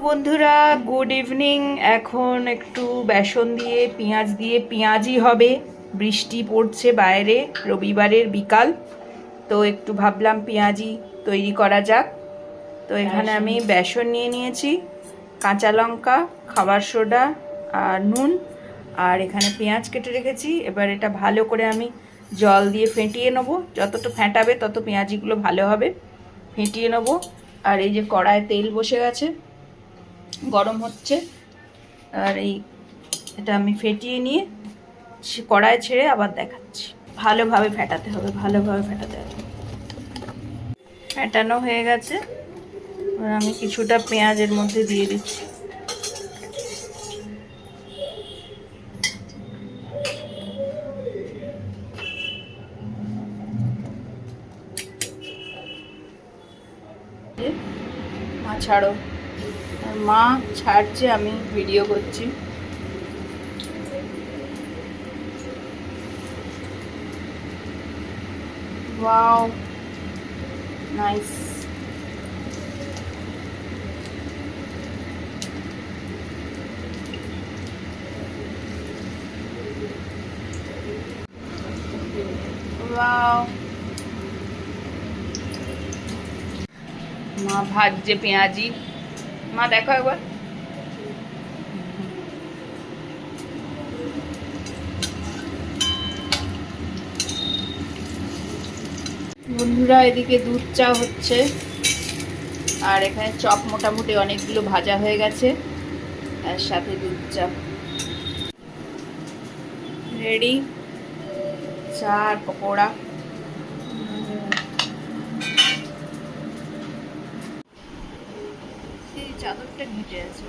বন্ধুরা, good evening. এখন একটু বেসন দিয়ে পেঁয়াজ দিয়ে পেঁয়াজি হবে। বৃষ্টি পড়ছে বাইরে, রবিবারের বিকাল, তো একটু ভাবলাম পেঁয়াজি তৈরি করা যাক। তো এখানে আমি বেসন নিয়ে নিয়েছি, কাঁচা লঙ্কা, খাবার সোডা আর নুন, আর এখানে পেঁয়াজ কেটে রেখেছি। এবার এটা ভালো করে আমি জল দিয়ে ফেটিয়ে নেবো। যতটা ফেটাবে তত পেঁয়াজিগুলো ভালো হবে। ফেটিয়ে নেবো। আর এই যে কড়ায় তেল বসে গেছে, গরম হচ্ছে। আর এটা আমি ফেটিয়ে নিয়ে কড়ায় ছেড়ে আবার দেখাচ্ছি। ভালোভাবে ফেটাতে হবে, ভালোভাবে ফেটাতে হবে। ফেটানো হয়ে গেছে। এবার আমি কিছুটা পেঁয়াজের মধ্যে দিয়ে দিচ্ছি। মা ছাড়ো, মা ছাড়ছে, আমি ভিডিও করছি। Wow, nice. ওয়াও, মা ভাজছে পেঁয়াজি। মা দেখো একবার। বন্ধুরা, এদিকে দুধ চা হচ্ছে, আর এখানে চপ মোটামুটি অনেকগুলো ভাজা হয়ে গেছে, আর সাথে দুধ চা রেডি। চা আর পকোড়া। এই চাদরটা ঘেটে আছে।